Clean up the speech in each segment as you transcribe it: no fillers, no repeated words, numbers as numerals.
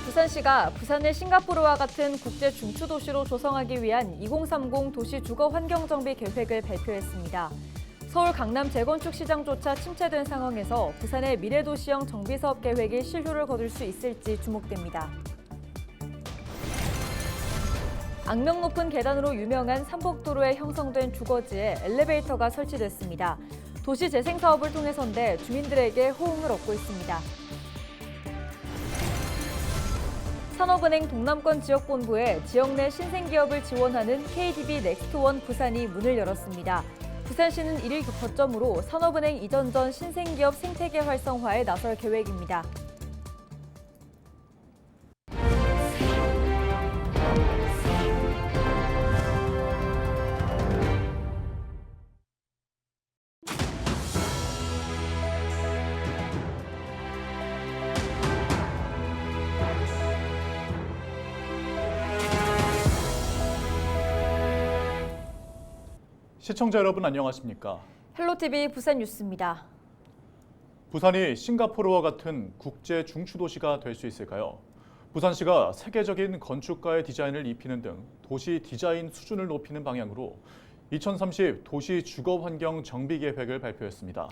부산시가 부산을 싱가포르와 같은 국제 중추도시로 조성하기 위한 2030 도시 주거 환경 정비 계획을 발표했습니다. 서울 강남 재건축 시장조차 침체된 상황에서 부산의 미래도시형 정비사업 계획이 실효를 거둘 수 있을지 주목됩니다. 악명 높은 계단으로 유명한 삼복도로에 형성된 주거지에 엘리베이터가 설치됐습니다. 도시 재생 사업을 통해서인데 주민들에게 호응을 얻고 있습니다. 산업은행 동남권 지역본부에 지역 내 신생기업을 지원하는 KDB 넥스트원 부산이 문을 열었습니다. 부산시는 이를 거점으로 산업은행 이전 전 신생기업 생태계 활성화에 나설 계획입니다. 시청자 여러분 안녕하십니까? 헬로티비 부산 뉴스입니다. 부산이 싱가포르와 같은 국제 중추도시가 될 수 있을까요? 부산시가 세계적인 건축가의 디자인을 입히는 등 도시 디자인 수준을 높이는 방향으로 2030 도시 주거환경 정비 계획을 발표했습니다.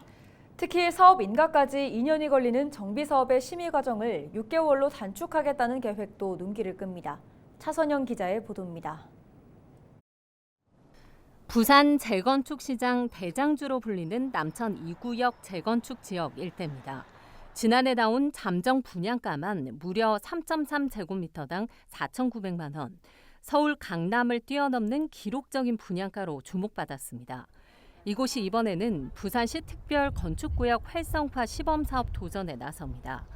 특히 사업 인가까지 2년이 걸리는 정비 사업의 심의 과정을 6개월로 단축하겠다는 계획도 눈길을 끕니다. 차선영 기자의 보도입니다. 부산 재건축 시장 대장주로 불리는 남천 2구역 재건축 지역 일대입니다. 지난해 나온 잠정 분양가만 무려 3.3제곱미터당 4,900만 원, 서울 강남을 뛰어넘는 기록적인 분양가로 주목받았습니다. 이곳이 이번에는 부산시 특별 건축구역 활성화 시범사업 도전에 나섭니다.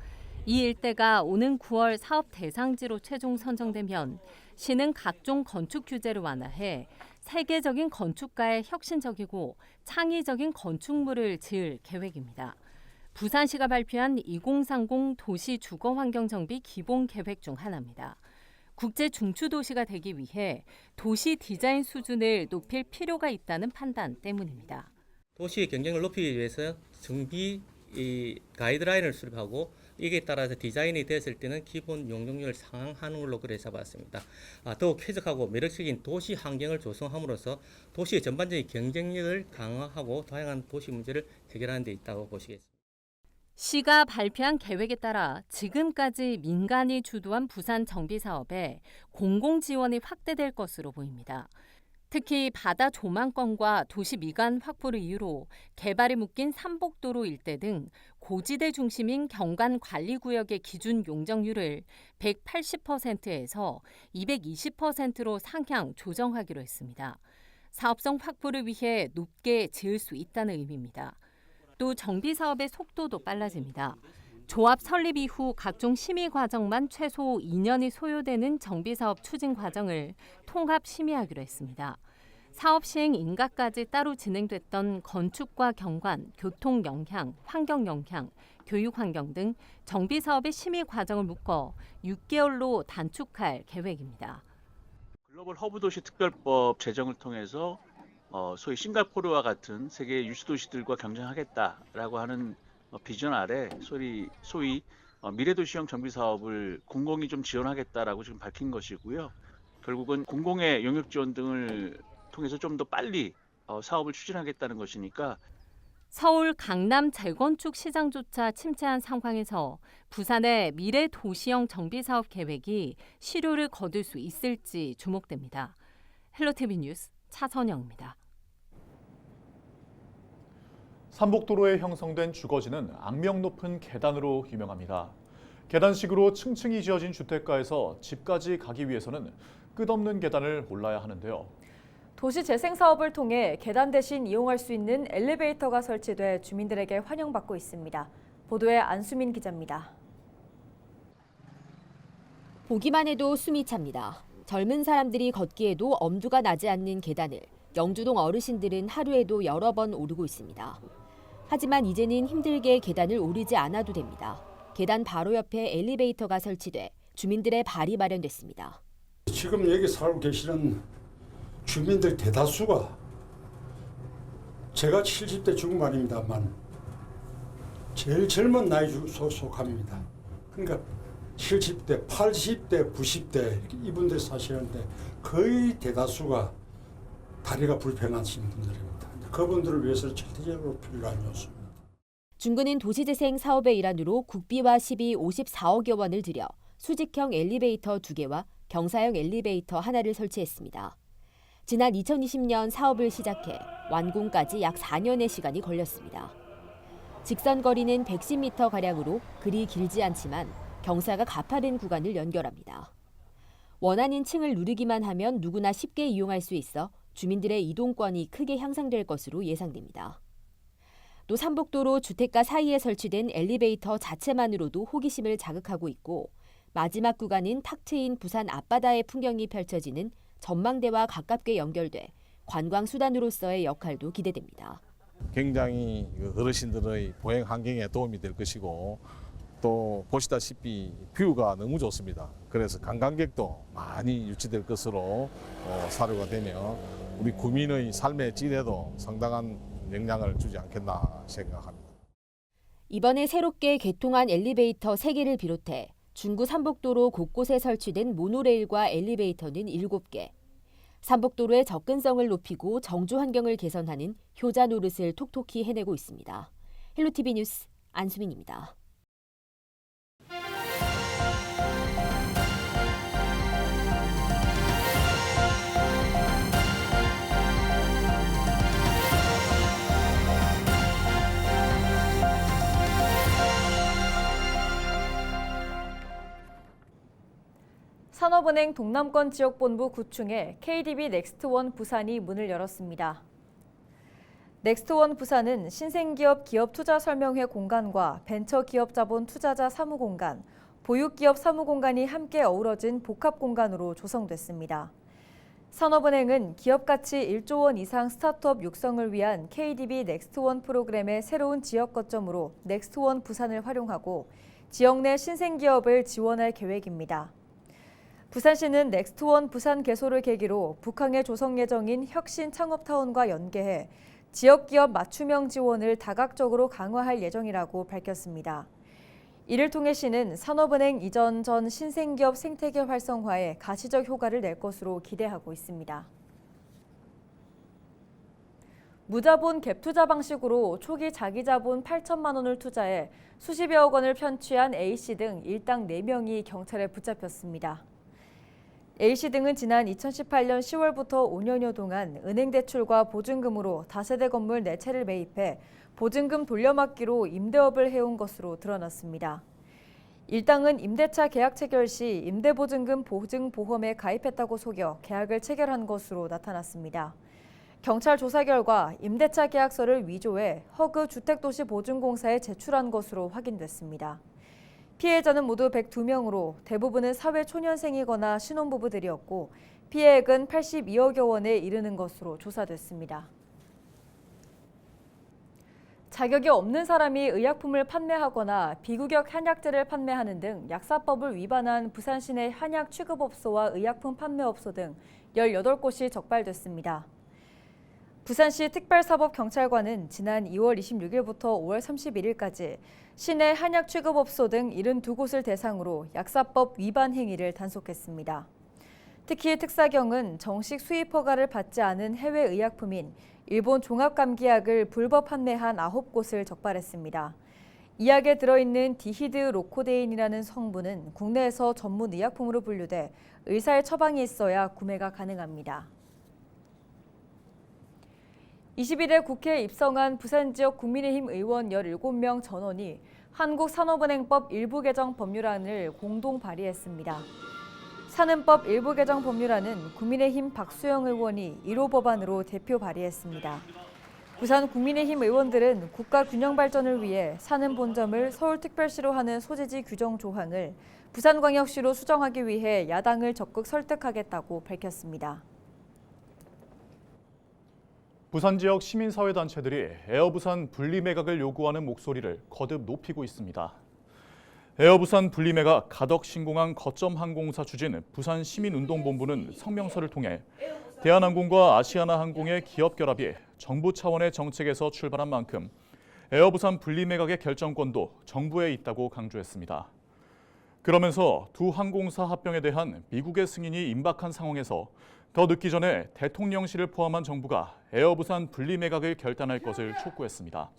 이 일대가 오는 9월 사업 대상지로 최종 선정되면 시는 각종 건축 규제를 완화해 세계적인 건축가의 혁신적이고 창의적인 건축물을 지을 계획입니다. 부산시가 발표한 2030 도시 주거환경정비 기본 계획 중 하나입니다. 국제 중추도시가 되기 위해 도시 디자인 수준을 높일 필요가 있다는 판단 때문입니다. 도시의 경쟁을 높이기 위해서 정비 가이드라인을 수립하고 이에 따라서 디자인이 됐을 때는 기본 용적률을 상향하는 걸로 그래 잡았습니다. 더욱 쾌적하고 매력적인 도시 환경을 조성함으로써 도시의 전반적인 경쟁력을 강화하고 다양한 도시 문제를 해결하는 데 있다고 보시겠습니다. 시가 발표한 계획에 따라 지금까지 민간이 주도한 부산 정비 사업에 공공 지원이 확대될 것으로 보입니다. 특히 바다 조망권과 도시 미관 확보를 이유로 개발이 묶인 삼복도로 일대 등 고지대 중심인 경관관리구역의 기준 용적률을 180%에서 220%로 상향 조정하기로 했습니다. 사업성 확보를 위해 높게 지을 수 있다는 의미입니다. 또 정비 사업의 속도도 빨라집니다. 조합 설립 이후 각종 심의 과정만 최소 2년이 소요되는 정비 사업 추진 과정을 통합 심의하기로 했습니다. 사업 시행 인가까지 따로 진행됐던 건축과 경관, 교통 영향, 환경 영향, 교육 환경 등 정비 사업의 심의 과정을 묶어 6개월로 단축할 계획입니다. 글로벌 허브 도시 특별법 제정을 통해서 소위 싱가포르와 같은 세계 유수 도시들과 경쟁하겠다라고 하는 비전 아래 소위 미래도시형 정비 사업을 공공이 좀 지원하겠다라고 지금 밝힌 것이고요. 결국은 공공의 용역 지원 등을 통해서 좀 더 빨리 사업을 추진하겠다는 것이니까. 서울 강남 재건축 시장조차 침체한 상황에서 부산의 미래 도시형 정비 사업 계획이 실효를 거둘 수 있을지 주목됩니다. 헬로티비 뉴스 차선영입니다. 삼복도로에 형성된 주거지는 악명 높은 계단으로 유명합니다. 계단식으로 층층이 지어진 주택가에서 집까지 가기 위해서는 끝없는 계단을 올라야 하는데요. 도시 재생 사업을 통해 계단 대신 이용할 수 있는 엘리베이터가 설치돼 주민들에게 환영받고 있습니다. 보도에 안수민 기자입니다. 보기만 해도 숨이 찹니다. 젊은 사람들이 걷기에도 엄두가 나지 않는 계단을 영주동 어르신들은 하루에도 여러 번 오르고 있습니다. 하지만 이제는 힘들게 계단을 오르지 않아도 됩니다. 계단 바로 옆에 엘리베이터가 설치돼 주민들의 발이 마련됐습니다. 지금 여기 살고 계시는 주민들 대다수가 제가 70대 중반입니다만 제일 젊은 나이 속합니다. 그러니까 70대, 80대, 90대 이분들 사시는데 거의 대다수가 다리가 불편하신 분들입니다. 그분들을 위해서 절대적으로 필요한 요소입니다. 중구는 도시재생 사업의 일환으로 국비와 시비 54억여 원을 들여 수직형 엘리베이터 2개와 경사형 엘리베이터 하나를 설치했습니다. 지난 2020년 사업을 시작해 완공까지 약 4년의 시간이 걸렸습니다. 직선 거리는 110m가량으로 그리 길지 않지만 경사가 가파른 구간을 연결합니다. 원하는 층을 누르기만 하면 누구나 쉽게 이용할 수 있어 주민들의 이동권이 크게 향상될 것으로 예상됩니다. 또 삼복도로 주택가 사이에 설치된 엘리베이터 자체만으로도 호기심을 자극하고 있고 마지막 구간은 탁 트인 부산 앞바다의 풍경이 펼쳐지는 전망대와 가깝게 연결돼 관광 수단으로서의 역할도 기대됩니다. 굉장히 어르신들의 보행 환경에 도움이 될 것이고 또 보시다시피 뷰가 너무 좋습니다. 그래서 관광객도 많이 유치될 것으로 사료가 되며 우리 구민의 삶의 질에도 상당한 영향을 주지 않겠나 생각합니다. 이번에 새롭게 개통한 엘리베이터 3개를 비롯해 중구 삼복도로 곳곳에 설치된 모노레일과 엘리베이터는 7개. 삼복도로의 접근성을 높이고 정주 환경을 개선하는 효자 노릇을 톡톡히 해내고 있습니다. 헬로티비 뉴스 안수민입니다. 산업은행 동남권 지역본부 9층에 KDB 넥스트원 부산이 문을 열었습니다. 넥스트원 부산은 신생기업 기업투자 설명회 공간과 벤처기업 자본 투자자 사무공간, 보육기업 사무공간이 함께 어우러진 복합공간으로 조성됐습니다. 산업은행은 기업가치 1조 원 이상 스타트업 육성을 위한 KDB 넥스트원 프로그램의 새로운 지역 거점으로 넥스트원 부산을 활용하고 지역 내 신생기업을 지원할 계획입니다. 부산시는 넥스트원 부산 개소를 계기로 북항에 조성 예정인 혁신 창업타운과 연계해 지역기업 맞춤형 지원을 다각적으로 강화할 예정이라고 밝혔습니다. 이를 통해 시는 산업은행 이전 전 신생기업 생태계 활성화에 가시적 효과를 낼 것으로 기대하고 있습니다. 무자본 갭 투자 방식으로 초기 자기자본 8천만 원을 투자해 수십여억 원을 편취한 A씨 등 일당 4명이 경찰에 붙잡혔습니다. A씨 등은 지난 2018년 10월부터 5년여 동안 은행 대출과 보증금으로 다세대 건물 4채를 매입해 보증금 돌려막기로 임대업을 해온 것으로 드러났습니다. 일당은 임대차 계약 체결 시 임대보증금 보증보험에 가입했다고 속여 계약을 체결한 것으로 나타났습니다. 경찰 조사 결과 임대차 계약서를 위조해 허그 주택도시보증공사에 제출한 것으로 확인됐습니다. 피해자는 모두 102명으로 대부분은 사회초년생이거나 신혼부부들이었고 피해액은 82억여 원에 이르는 것으로 조사됐습니다. 자격이 없는 사람이 의약품을 판매하거나 비구격 한약재를 판매하는 등 약사법을 위반한 부산시내 한약 취급업소와 의약품 판매업소 등 18곳이 적발됐습니다. 부산시 특별사법경찰관은 지난 2월 26일부터 5월 31일까지 시내 한약 취급업소 등 72곳을 대상으로 약사법 위반 행위를 단속했습니다. 특히 특사경은 정식 수입 허가를 받지 않은 해외 의약품인 일본 종합감기약을 불법 판매한 9곳을 적발했습니다. 이 약에 들어있는 디히드로코데인이라는 성분은 국내에서 전문 의약품으로 분류돼 의사의 처방이 있어야 구매가 가능합니다. 20일에 국회에 입성한 부산 지역 국민의힘 의원 17명 전원이 한국산업은행법 일부 개정 법률안을 공동 발의했습니다. 산은법 일부 개정 법률안은 국민의힘 박수영 의원이 1호 법안으로 대표 발의했습니다. 부산 국민의힘 의원들은 국가 균형 발전을 위해 산은 본점을 서울특별시로 하는 소재지 규정 조항을 부산광역시로 수정하기 위해 야당을 적극 설득하겠다고 밝혔습니다. 부산 지역 시민사회단체들이 에어부산 분리매각을 요구하는 목소리를 거듭 높이고 있습니다. 에어부산 분리매각 가덕신공항 거점항공사 추진 부산시민운동본부는 성명서를 통해 대한항공과 아시아나항공의 기업 결합이 정부 차원의 정책에서 출발한 만큼 에어부산 분리매각의 결정권도 정부에 있다고 강조했습니다. 그러면서 두 항공사 합병에 대한 미국의 승인이 임박한 상황에서 더 늦기 전에 대통령실을 포함한 정부가 에어부산 분리매각을 결단할 것을 촉구했습니다.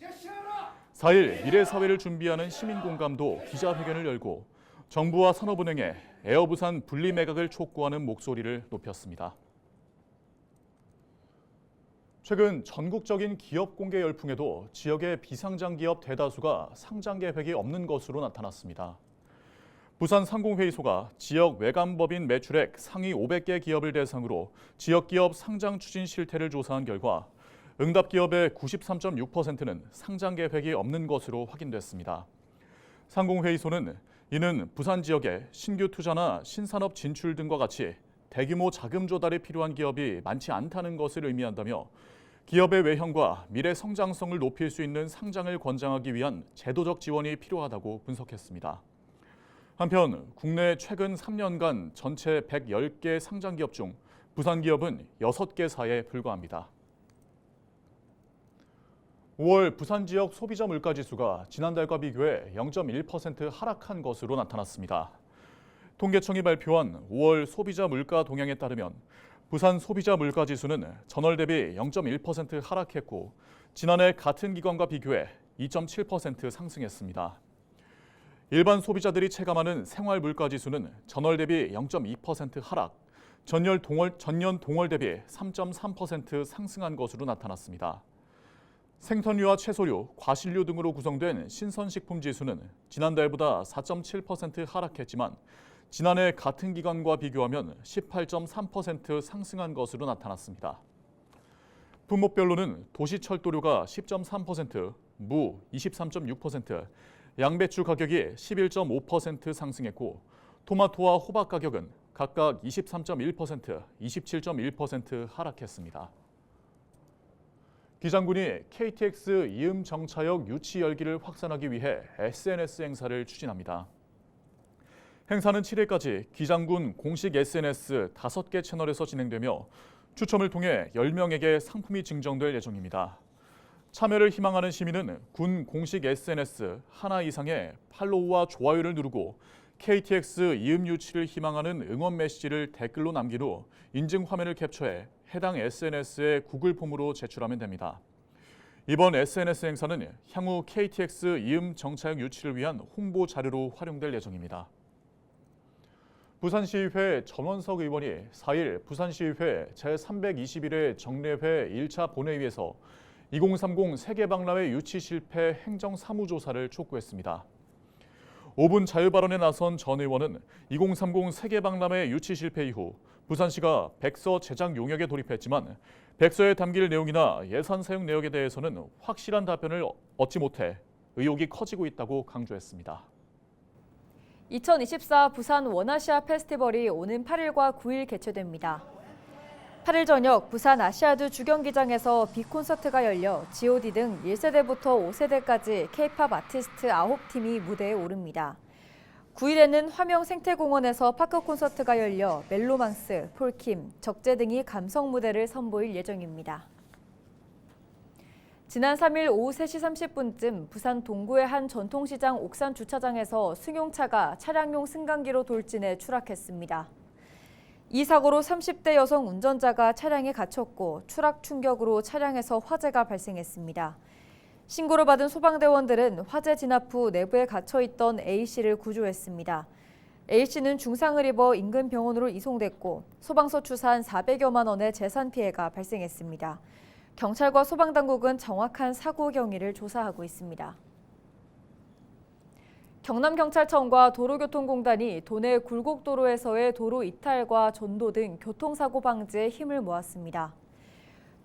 4일 미래사회를 준비하는 시민공감도 기자회견을 열고 정부와 산업은행에 에어부산 분리매각을 촉구하는 목소리를 높였습니다. 최근 전국적인 기업 공개 열풍에도 지역의 비상장 기업 대다수가 상장 계획이 없는 것으로 나타났습니다. 부산 상공회의소가 지역 외관법인 매출액 상위 500개 기업을 대상으로 지역 기업 상장 추진 실태를 조사한 결과 응답 기업의 93.6%는 상장 계획이 없는 것으로 확인됐습니다. 상공회의소는 이는 부산 지역에 신규 투자나 신산업 진출 등과 같이 대규모 자금 조달이 필요한 기업이 많지 않다는 것을 의미한다며 기업의 외형과 미래 성장성을 높일 수 있는 상장을 권장하기 위한 제도적 지원이 필요하다고 분석했습니다. 한편 국내 최근 3년간 전체 110개 상장 기업 중 부산 기업은 6개사에 불과합니다. 5월 부산 지역 소비자 물가 지수가 지난달과 비교해 0.1% 하락한 것으로 나타났습니다. 통계청이 발표한 5월 소비자 물가 동향에 따르면 부산 소비자 물가 지수는 전월 대비 0.1% 하락했고 지난해 같은 기간과 비교해 2.7% 상승했습니다. 일반 소비자들이 체감하는 생활 물가 지수는 전월 대비 0.2% 하락, 전년 동월 대비 3.3% 상승한 것으로 나타났습니다. 생선류와 채소류, 과실류 등으로 구성된 신선식품 지수는 지난달보다 4.7% 하락했지만 지난해 같은 기간과 비교하면 18.3% 상승한 것으로 나타났습니다. 품목별로는 도시철도류가 10.3%, 무 23.6%, 양배추 가격이 11.5% 상승했고 토마토와 호박 가격은 각각 23.1%, 27.1% 하락했습니다. 기장군이 KTX 이음 정차역 유치 열기를 확산하기 위해 SNS 행사를 추진합니다. 행사는 7일까지 기장군 공식 SNS 5개 채널에서 진행되며 추첨을 통해 10명에게 상품이 증정될 예정입니다. 참여를 희망하는 시민은 군 공식 SNS 하나 이상의 팔로우와 좋아요를 누르고 KTX 이음 유치를 희망하는 응원 메시지를 댓글로 남긴 후 인증 화면을 캡처해 해당 SNS에 구글 폼으로 제출하면 됩니다. 이번 SNS 행사는 향후 KTX 이음 정차역 유치를 위한 홍보 자료로 활용될 예정입니다. 부산시의회 전원석 의원이 4일 부산시의회 제321회 정례회 1차 본회의에서 2030 세계박람회 유치 실패 행정사무조사를 촉구했습니다. 5분 자유발언에 나선 전 의원은 2030 세계박람회 유치 실패 이후 부산시가 백서 제작 용역에 돌입했지만 백서에 담길 내용이나 예산 사용 내역에 대해서는 확실한 답변을 얻지 못해 의혹이 커지고 있다고 강조했습니다. 2024 부산 원아시아 페스티벌이 오는 8일과 9일 개최됩니다. 8일 저녁 부산 아시아드 주경기장에서 빅콘서트가 열려 G.O.D 등 1세대부터 5세대까지 K-팝 아티스트 9팀이 무대에 오릅니다. 9일에는 화명 생태공원에서 파크 콘서트가 열려 멜로망스, 폴킴, 적재 등이 감성 무대를 선보일 예정입니다. 지난 3일 오후 3시 30분쯤 부산 동구의 한 전통시장 옥산 주차장에서 승용차가 차량용 승강기로 돌진해 추락했습니다. 이 사고로 30대 여성 운전자가 차량에 갇혔고 추락 충격으로 차량에서 화재가 발생했습니다. 신고를 받은 소방대원들은 화재 진압 후 내부에 갇혀있던 A씨를 구조했습니다. A씨는 중상을 입어 인근 병원으로 이송됐고 소방서 추산 400여만 원의 재산 피해가 발생했습니다. 경찰과 소방당국은 정확한 사고 경위를 조사하고 있습니다. 경남경찰청과 도로교통공단이 도내 굴곡도로에서의 도로 이탈과 전도 등 교통사고 방지에 힘을 모았습니다.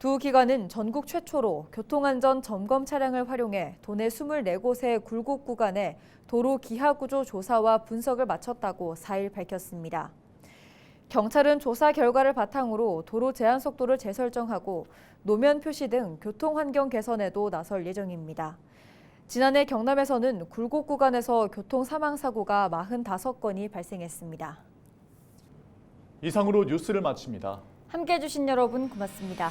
두 기관은 전국 최초로 교통안전 점검 차량을 활용해 도내 24곳의 굴곡 구간에 도로 기하구조 조사와 분석을 마쳤다고 4일 밝혔습니다. 경찰은 조사 결과를 바탕으로 도로 제한 속도를 재설정하고 노면 표시 등 교통환경 개선에도 나설 예정입니다. 지난해 경남에서는 굴곡 구간에서 교통 사망 사고가 45건이 발생했습니다. 이상으로 뉴스를 마칩니다. 함께해 주신 여러분 고맙습니다.